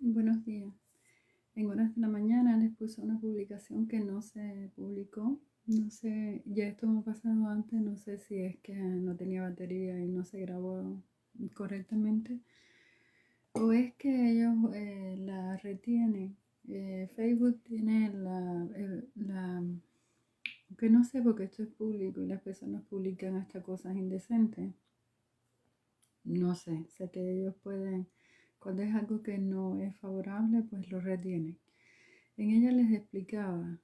Buenos días. En horas de la mañana les puse una publicación que no se publicó. No sé, ya esto me ha pasado antes, no sé si es que no tenía batería y no se grabó correctamente o es que ellos la retienen. Facebook tiene que no sé porque esto es público y las personas publican hasta cosas indecentes. No sé que ellos pueden, cuando es algo que no es favorable, pues lo retienen. En ella les explicaba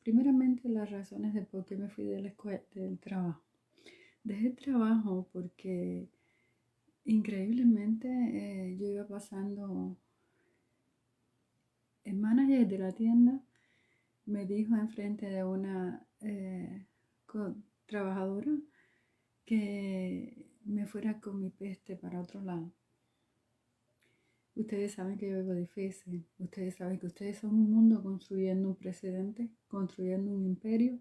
primeramente las razones de por qué me fui de la escuela, del trabajo. Dejé el trabajo porque increíblemente yo iba pasando, el manager de la tienda me dijo enfrente de una trabajadora que me fuera con mi peste para otro lado. Ustedes saben que yo vivo difícil, ustedes saben que ustedes son un mundo construyendo un precedente, construyendo un imperio.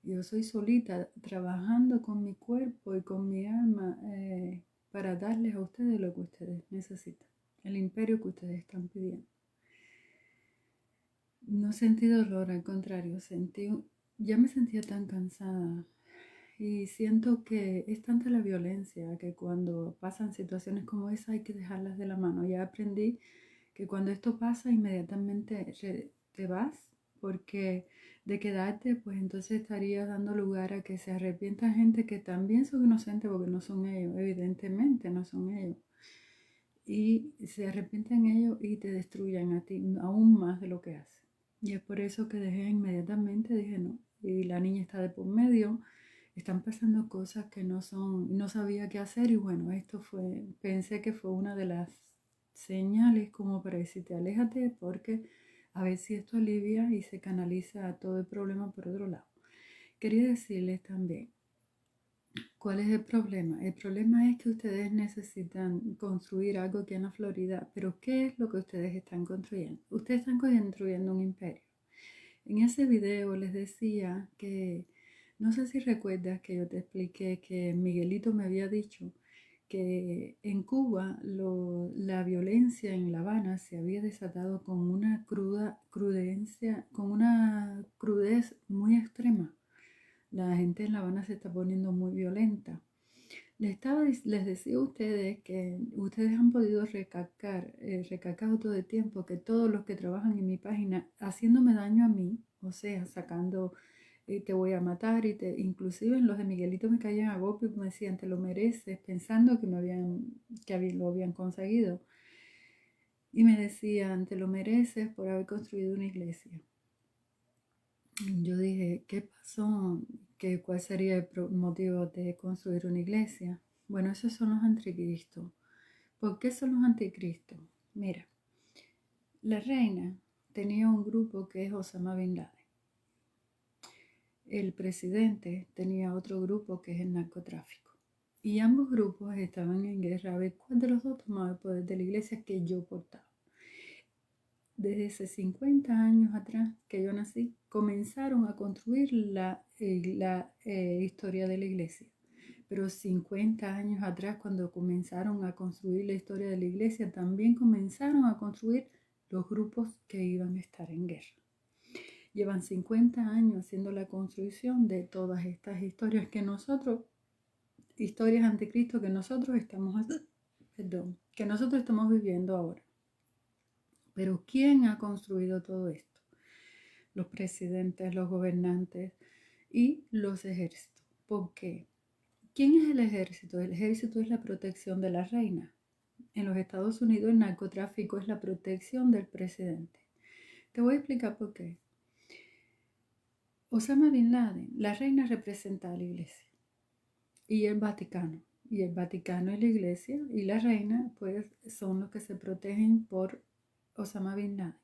Yo soy solita trabajando con mi cuerpo y con mi alma para darles a ustedes lo que ustedes necesitan, el imperio que ustedes están pidiendo. No sentí dolor, al contrario, ya me sentía tan cansada y siento que es tanta la violencia que cuando pasan situaciones como esa hay que dejarlas de la mano. Ya aprendí que cuando esto pasa inmediatamente te vas, porque de quedarte pues entonces estarías dando lugar a que se arrepienta gente que también son inocentes porque no son ellos, evidentemente no son ellos. Y se arrepienten ellos y te destruyan a ti aún más de lo que hacen. Y es por eso que dejé inmediatamente, dije no. Y la niña está de por medio, están pasando cosas que no son, no sabía qué hacer y bueno, pensé que fue una de las señales como para decirte aléjate porque a ver si esto alivia y se canaliza todo el problema por otro lado. Quería decirles también, ¿cuál es el problema? El problema es que ustedes necesitan construir algo aquí en la Florida, pero ¿qué es lo que ustedes están construyendo? Ustedes están construyendo un imperio. En ese video les decía que, no sé si recuerdas que yo te expliqué que Miguelito me había dicho que en Cuba la violencia en La Habana se había desatado con una con una crudez muy extrema. La gente en La Habana se está poniendo muy violenta. Les decía a ustedes que ustedes han podido recalcar todo el tiempo que todos los que trabajan en mi página haciéndome daño a mí, o sea, sacando, te voy a matar, inclusive en los de Miguelito me caían a golpe y me decían, te lo mereces, pensando que lo habían conseguido. Y me decían, te lo mereces por haber construido una iglesia. Yo dije, ¿qué pasó? ¿Cuál sería el motivo de construir una iglesia? Bueno, esos son los anticristos. ¿Por qué son los anticristos? Mira, la reina tenía un grupo que es Osama Bin Laden. El presidente tenía otro grupo que es el narcotráfico. Y ambos grupos estaban en guerra a ver cuál de los dos tomaba el poder de la iglesia que yo portaba. Desde hace 50 años atrás que yo nací, comenzaron a construir la historia de la iglesia. Pero 50 años atrás, cuando comenzaron a construir la historia de la iglesia, también comenzaron a construir los grupos que iban a estar en guerra. Llevan 50 años haciendo la construcción de todas estas historias historias anticristo que nosotros estamos viviendo ahora. Pero ¿quién ha construido todo esto? Los presidentes, los gobernantes y los ejércitos. ¿Por qué? ¿Quién es el ejército? El ejército es la protección de la reina. En los Estados Unidos el narcotráfico es la protección del presidente. Te voy a explicar por qué. Osama Bin Laden, la reina representa a la iglesia y el Vaticano. Y el Vaticano es la iglesia y la reina pues son los que se protegen por Osama Bin Laden.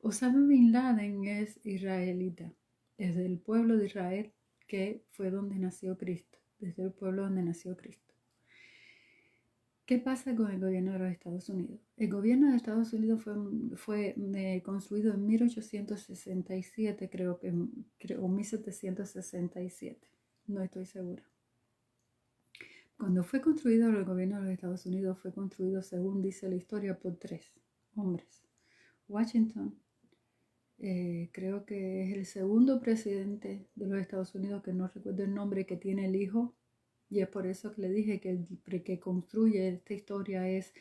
Osama Bin Laden es israelita, es del pueblo de Israel que fue donde nació Cristo, desde el pueblo donde nació Cristo. ¿Qué pasa con el gobierno de los Estados Unidos? El gobierno de Estados Unidos fue construido en 1867, o 1767, no estoy segura. Cuando fue construido el gobierno de los Estados Unidos, fue construido, según dice la historia, por 3 hombres. Washington. Creo que es el segundo presidente de los Estados Unidos, que no recuerdo el nombre, que tiene el hijo. Y es por eso que le dije que el que construye esta historia es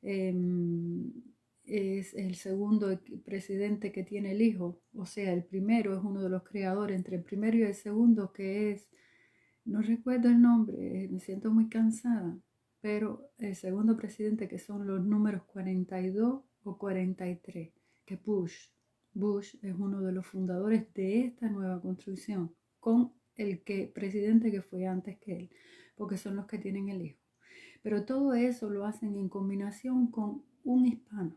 el segundo presidente que tiene el hijo. O sea, el primero es uno de los creadores, entre el primero y el segundo, que es, no recuerdo el nombre, me siento muy cansada, pero el segundo presidente, que son los números 42 o 43, que Bush es uno de los fundadores de esta nueva construcción, con el presidente que fue antes que él, porque son los que tienen el hijo. Pero todo eso lo hacen en combinación con un hispano.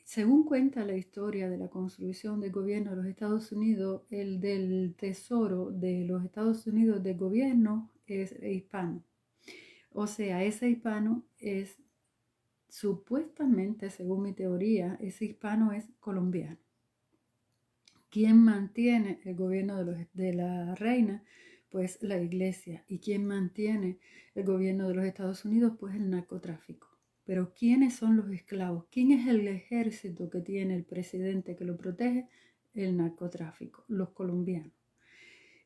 Según cuenta la historia de la construcción del gobierno de los Estados Unidos, el del tesoro de los Estados Unidos del gobierno es hispano. O sea, ese hispano es supuestamente, según mi teoría, ese hispano es colombiano. ¿Quién mantiene el gobierno de la reina? Pues la iglesia. ¿Y quién mantiene el gobierno de los Estados Unidos? Pues el narcotráfico. Pero ¿quiénes son los esclavos? ¿Quién es el ejército que tiene el presidente que lo protege? El narcotráfico, los colombianos.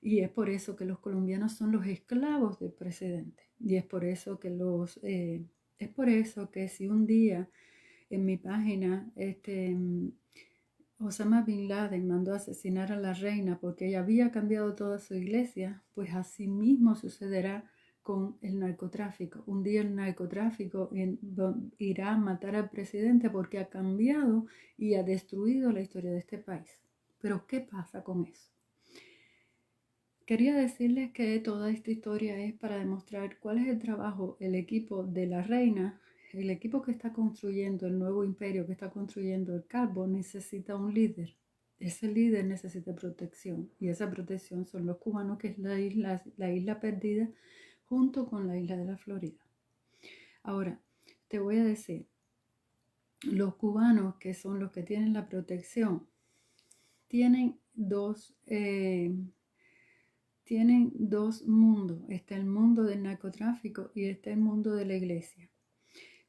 Y es por eso que los colombianos son los esclavos del presidente. Y es por eso que si un día en mi página Osama Bin Laden mandó a asesinar a la reina porque ella había cambiado toda su iglesia, pues así mismo sucederá con el narcotráfico. Un día el narcotráfico irá a matar al presidente porque ha cambiado y ha destruido la historia de este país. Pero ¿qué pasa con eso? Quería decirles que toda esta historia es para demostrar cuál es el trabajo, el equipo de la reina. El equipo que está construyendo el nuevo imperio, que está construyendo el Calvo, necesita un líder. Ese líder necesita protección y esa protección son los cubanos, que es la isla perdida junto con la isla de la Florida. Ahora, te voy a decir, los cubanos, que son los que tienen la protección, tienen dos mundos. Está el mundo del narcotráfico y está el mundo de la iglesia.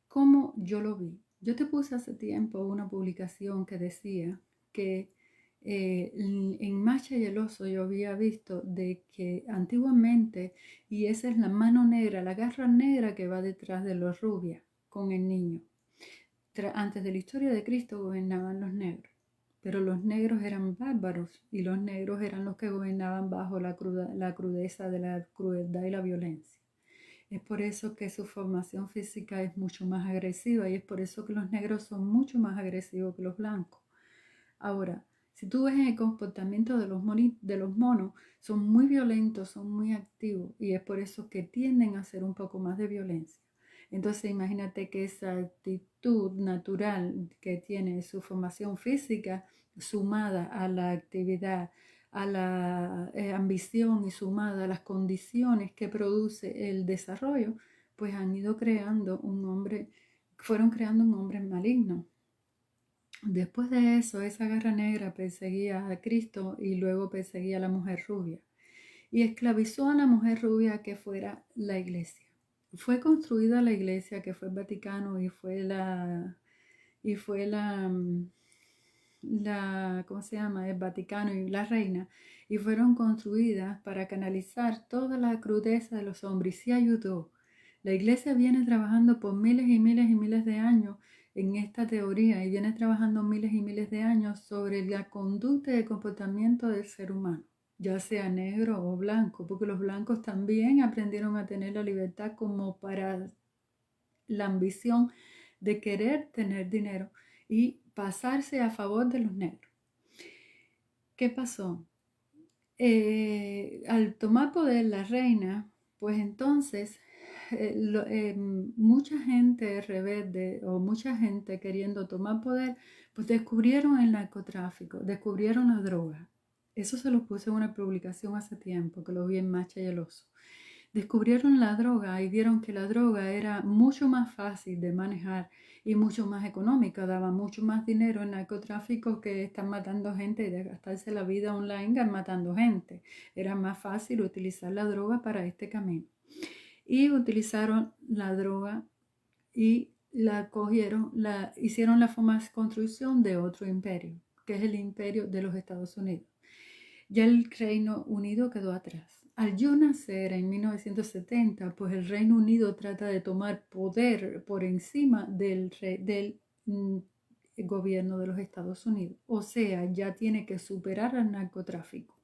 ¿Cómo yo lo vi? Yo te puse hace tiempo una publicación que decía que en Macha y el Oso yo había visto de que antiguamente, y esa es la mano negra, la garra negra que va detrás de los rubias con el niño. Antes de la historia de Cristo gobernaban los negros, pero los negros eran bárbaros y los negros eran los que gobernaban bajo la crudeza de la crueldad y la violencia. Es por eso que su formación física es mucho más agresiva y es por eso que los negros son mucho más agresivos que los blancos. Ahora, si tú ves el comportamiento de los monos, son muy violentos, son muy activos y es por eso que tienden a hacer un poco más de violencia. Entonces imagínate que esa actitud natural que tiene su formación física, sumada a la actividad, a la ambición y sumada a las condiciones que produce el desarrollo, pues fueron creando un hombre maligno. Después de eso, esa garra negra perseguía a Cristo y luego perseguía a la mujer rubia. Y esclavizó a la mujer rubia, que fuera la iglesia. Fue construida la iglesia, que fue el Vaticano, ¿cómo se llama? El Vaticano y la reina, y fueron construidas para canalizar toda la crudeza de los hombres, y sí ayudó. La iglesia viene trabajando por miles y miles y miles de años en esta teoría y viene trabajando miles y miles de años sobre la conducta y el comportamiento del ser humano, ya sea negro o blanco, porque los blancos también aprendieron a tener la libertad como para la ambición de querer tener dinero y pasarse a favor de los negros. ¿Qué pasó? Al tomar poder la reina, pues entonces mucha gente rebelde o mucha gente queriendo tomar poder, pues descubrieron el narcotráfico, descubrieron la droga. Eso se lo puse en una publicación hace tiempo, que lo vi en Macha y el Oso. Descubrieron la droga y vieron que la droga era mucho más fácil de manejar y mucho más económica, daba mucho más dinero en narcotráfico que estar matando gente y de gastarse la vida online matando gente. Era más fácil utilizar la droga para este camino. Y utilizaron la droga y la cogieron, hicieron la construcción de otro imperio, que es el imperio de los Estados Unidos. Ya el Reino Unido quedó atrás. Al yo nacer en 1970, pues el Reino Unido trata de tomar poder por encima del gobierno de los Estados Unidos. O sea, ya tiene que superar al narcotráfico.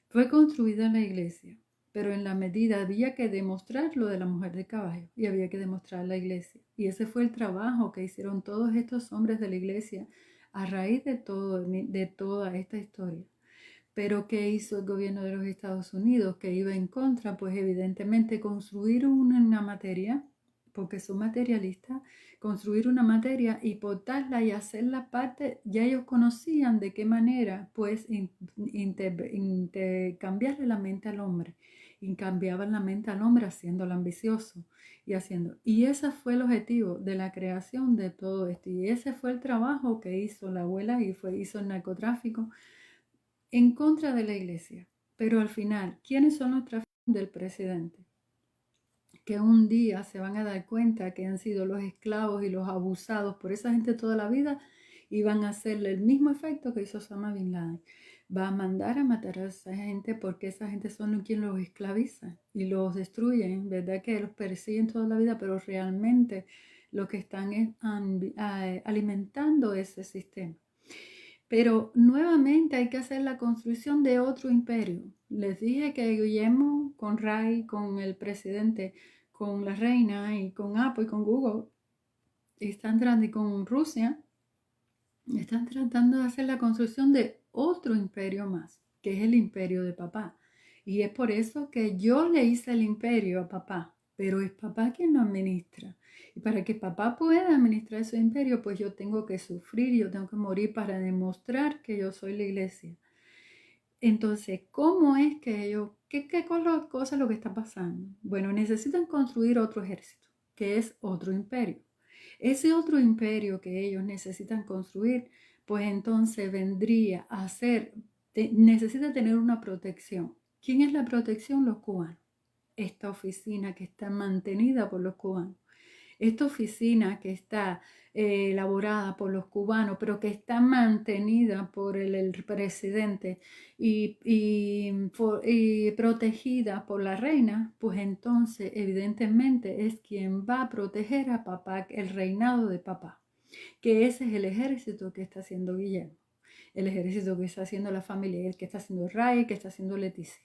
Fue construida la iglesia, pero en la medida había que demostrar lo de la mujer de caballo y había que demostrar la iglesia. Y ese fue el trabajo que hicieron todos estos hombres de la iglesia a raíz de toda esta historia. Pero ¿qué hizo el gobierno de los Estados Unidos que iba en contra? Pues evidentemente construir una materia, porque son materialistas, construir una materia y portarla y hacerla parte, ya ellos conocían de qué manera pues cambiarle la mente al hombre. Y cambiaban la mente al hombre haciéndolo ambicioso y haciendo. Y ese fue el objetivo de la creación de todo esto. Y ese fue el trabajo que hizo la abuela y hizo el narcotráfico en contra de la iglesia. Pero al final, ¿quiénes son los traficantes del presidente? Que un día se van a dar cuenta que han sido los esclavos y los abusados por esa gente toda la vida y van a hacerle el mismo efecto que hizo Osama Bin Laden. Va a mandar a matar a esa gente porque esa gente son quienes los esclavizan y los destruyen, ¿verdad? Que los persiguen toda la vida, pero realmente lo que están es alimentando ese sistema. Pero nuevamente hay que hacer la construcción de otro imperio. Les dije que Guillermo con Ray, con el presidente, con la reina y con Apple y con Google, están tratando, y con Rusia, están tratando de hacer la construcción de otro imperio más, que es el imperio de papá. Y es por eso que yo le hice el imperio a papá, pero es papá quien lo administra. Y para que papá pueda administrar ese imperio, pues yo tengo que sufrir, yo tengo que morir para demostrar que yo soy la iglesia. Entonces, ¿cómo es que ellos, qué cosa es lo que está pasando? Bueno, necesitan construir otro ejército, que es otro imperio. Ese otro imperio que ellos necesitan construir, pues entonces vendría a ser, necesita tener una protección. ¿Quién es la protección? Los cubanos. Esta oficina que está mantenida por los cubanos. Esta oficina que está elaborada por los cubanos, pero que está mantenida por el presidente y protegida por la reina, pues entonces evidentemente es quien va a proteger a papá, el reinado de papá, que ese es el ejército que está haciendo Guillermo, el ejército que está haciendo la familia, el que está haciendo Ray, que está haciendo Leticia.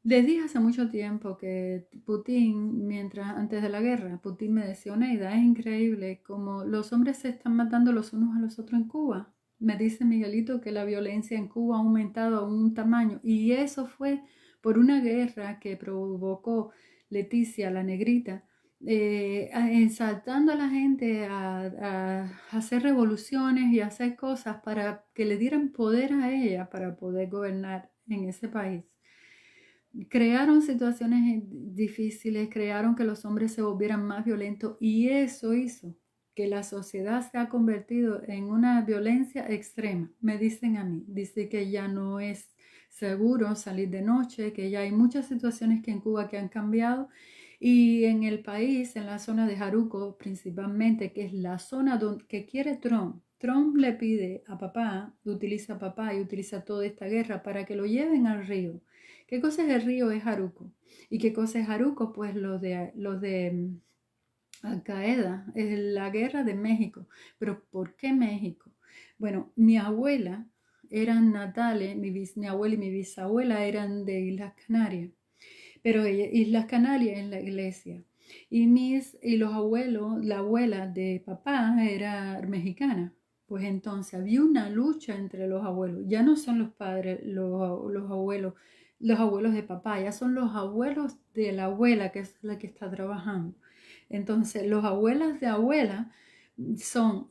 Les dije hace mucho tiempo que Putin, antes de la guerra, Putin me decía, Oneida, es increíble como los hombres se están matando los unos a los otros en Cuba. Me dice Miguelito que la violencia en Cuba ha aumentado a un tamaño y eso fue por una guerra que provocó Leticia, la negrita, exaltando a la gente a hacer revoluciones y a hacer cosas para que le dieran poder a ella para poder gobernar en ese país. Crearon situaciones difíciles, crearon que los hombres se volvieran más violentos y eso hizo que la sociedad se ha convertido en una violencia extrema. Me dicen a mí, dice que ya no es seguro salir de noche, que ya hay muchas situaciones que en Cuba que han cambiado y en el país, en la zona de Jaruco principalmente, que es la zona que quiere Trump. Trump le pide a papá, utiliza a papá y utiliza toda esta guerra para que lo lleven al río. ¿Qué cosa es el río? Es Jaruco. ¿Y qué cosa es Jaruco? Pues los de Al Qaeda, es la guerra de México. ¿Pero por qué México? Bueno, mi abuela eran natales, mi abuela y mi bisabuela eran de Islas Canarias, pero Islas Canarias es la iglesia. Y los abuelos, la abuela de papá era mexicana. Pues entonces había una lucha entre los abuelos. Ya no son los padres, los abuelos de papá, ya son los abuelos de la abuela, que es la que está trabajando. Entonces, los abuelas de abuela son,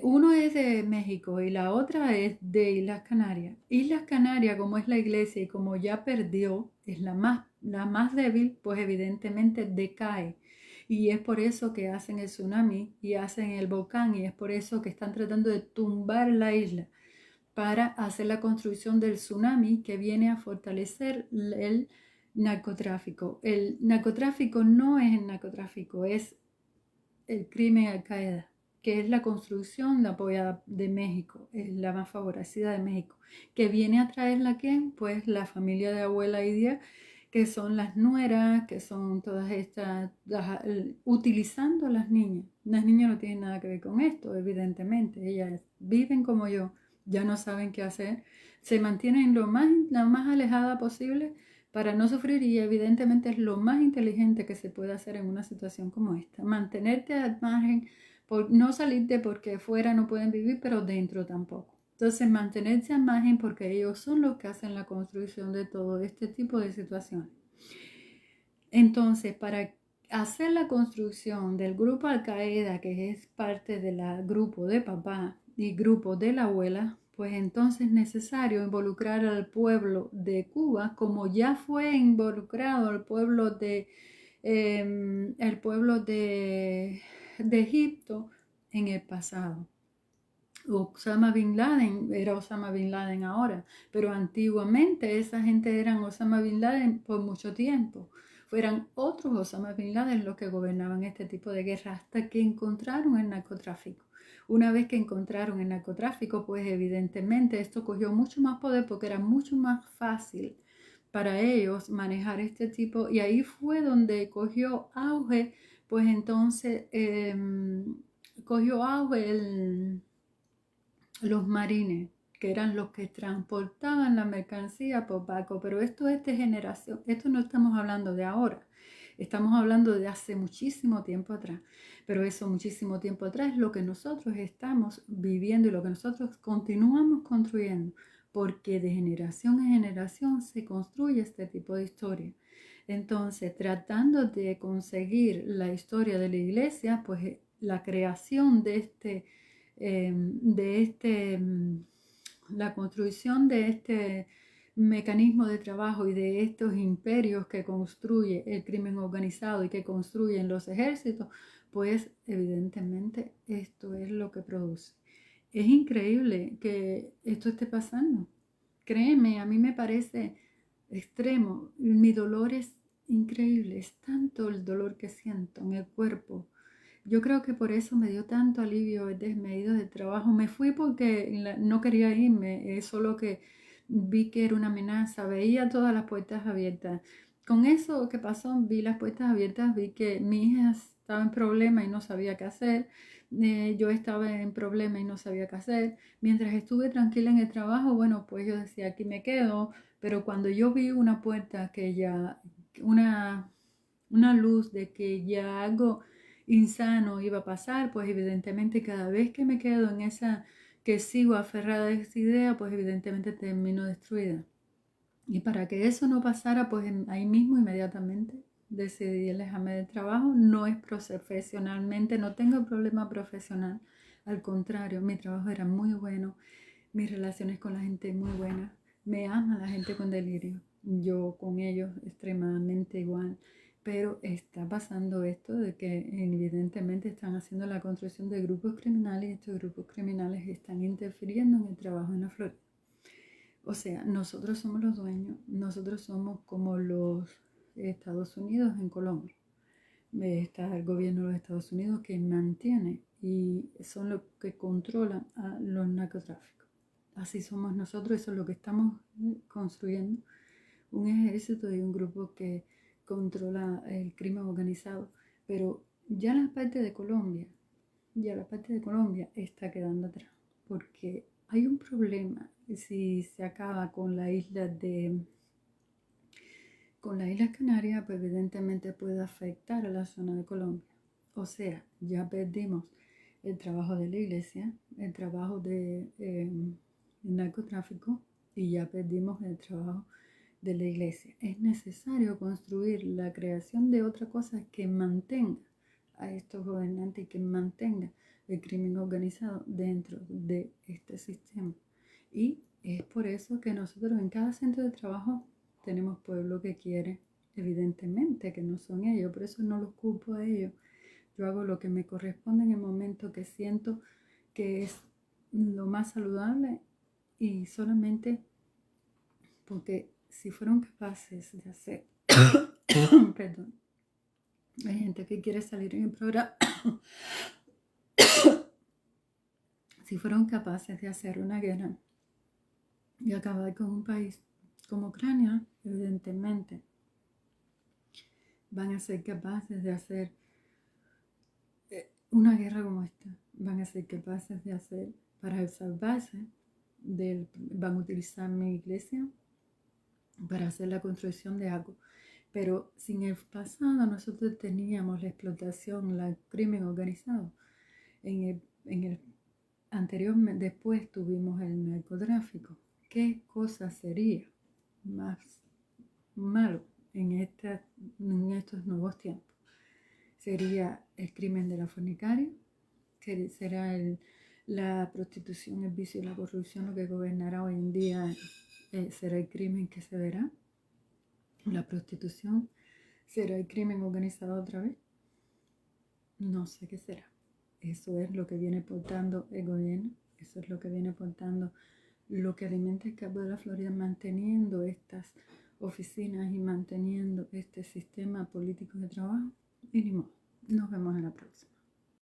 uno es de México y la otra es de Islas Canarias. Islas Canarias, como es la iglesia y como ya perdió, es la más débil, pues evidentemente decae. Y es por eso que hacen el tsunami y hacen el volcán y es por eso que están tratando de tumbar la isla para hacer la construcción del tsunami que viene a fortalecer el narcotráfico. El narcotráfico no es el narcotráfico, es el crimen Al-Qaeda, que es la construcción, la apoyada de México, es la más favorecida de México, que viene a traerla ¿quién? Pues la familia de abuela Idia, que son las nueras, que son todas estas, utilizando a las niñas. Las niñas no tienen nada que ver con esto, evidentemente, ellas viven como yo, ya no saben qué hacer, se mantienen lo más alejada posible para no sufrir y evidentemente es lo más inteligente que se puede hacer en una situación como esta. Mantenerte al margen, no salirte porque fuera no pueden vivir, pero dentro tampoco. Entonces mantenerse al margen porque ellos son los que hacen la construcción de todo este tipo de situaciones. Entonces, para hacer la construcción del grupo Al-Qaeda, que es parte del grupo de papá y grupo de la abuela, pues entonces es necesario involucrar al pueblo de Cuba, como ya fue involucrado el pueblo de Egipto en el pasado. Osama Bin Laden era Osama Bin Laden ahora, pero antiguamente esa gente eran Osama Bin Laden por mucho tiempo. Fueran otros Osama Bin Laden los que gobernaban este tipo de guerra hasta que encontraron el narcotráfico. Una vez que encontraron el narcotráfico, pues evidentemente esto cogió mucho más poder porque era mucho más fácil para ellos manejar este tipo y ahí fue donde cogió auge, pues entonces cogió auge los marines, que eran los que transportaban la mercancía por barco, pero esto es de generación, esto no estamos hablando de ahora, estamos hablando de hace muchísimo tiempo atrás, pero eso muchísimo tiempo atrás es lo que nosotros estamos viviendo y lo que nosotros continuamos construyendo, porque de generación en generación se construye este tipo de historia. Entonces, tratando de conseguir la historia de la iglesia, pues la creación la construcción de este mecanismo de trabajo y de estos imperios que construye el crimen organizado y que construyen los ejércitos, pues evidentemente esto es lo que produce. Es increíble que esto esté pasando. Créeme, a mí me parece extremo. Mi dolor es increíble, es tanto el dolor que siento en el cuerpo. Yo creo que por eso me dio tanto alivio el desmedido del trabajo. Me fui porque no quería irme, es solo que vi que era una amenaza, veía todas las puertas abiertas. Con eso que pasó, vi las puertas abiertas, vi que mi hija estaba en problema y no sabía qué hacer. Yo estaba en problema y no sabía qué hacer. Mientras estuve tranquila en el trabajo, bueno, pues yo decía, aquí me quedo, pero cuando yo vi una puerta que ya, una luz de que ya algo insano iba a pasar, pues evidentemente cada vez que me quedo en esa, que sigo aferrada a esa idea, pues evidentemente termino destruida. Y para que eso no pasara, pues ahí mismo inmediatamente decidí alejarme del trabajo. No es profesionalmente, no tengo problema profesional. Al contrario, mi trabajo era muy bueno, mis relaciones con la gente muy buenas. Me ama la gente con delirio. Yo con ellos extremadamente igual. Pero está pasando esto de que evidentemente están haciendo la construcción de grupos criminales y estos grupos criminales están interfiriendo en el trabajo en la Florida. O sea, nosotros somos los dueños, nosotros somos como los Estados Unidos en Colombia. Está el gobierno de los Estados Unidos que mantiene y son los que controlan a los narcotráficos. Así somos nosotros, eso es lo que estamos construyendo. Un ejército y un grupo que controla el crimen organizado. Pero ya la parte de Colombia está quedando atrás. Porque hay un problema si se acaba con la isla Canarias, pues evidentemente puede afectar a la zona de Colombia. O sea, ya perdimos el trabajo de la iglesia, el trabajo de narcotráfico y ya perdimos el trabajo de la iglesia. Es necesario construir la creación de otra cosa que mantenga a estos gobernantes y que mantenga el crimen organizado dentro de este sistema. Y es por eso que nosotros en cada centro de trabajo tenemos pueblo que quiere, evidentemente que no son ellos, por eso no los culpo a ellos. Yo hago lo que me corresponde en el momento que siento que es lo más saludable y solamente porque si fueron capaces de hacer, perdón, Hay gente que quiere salir en el programa. Si fueron capaces de hacer una guerra y acabar con un país como Ucrania, evidentemente van a ser capaces de hacer una guerra como esta. Van a ser capaces de hacer para salvarse van a utilizar mi iglesia para hacer la construcción de algo. Pero si en el pasado nosotros teníamos la explotación, el crimen organizado, en el anterior, después tuvimos el narcotráfico. ¿Qué cosa sería más malo en estos nuevos tiempos? Sería el crimen de la fornicaria, será la prostitución, el vicio y la corrupción lo que gobernará hoy en día, será el crimen que se verá, la prostitución, será el crimen organizado otra vez, no sé qué será. Eso es lo que viene portando el gobierno, eso es lo que viene portando lo que alimenta el campo de la Florida, manteniendo estas oficinas y manteniendo este sistema político de trabajo. Y ni modo. Nos vemos en la próxima.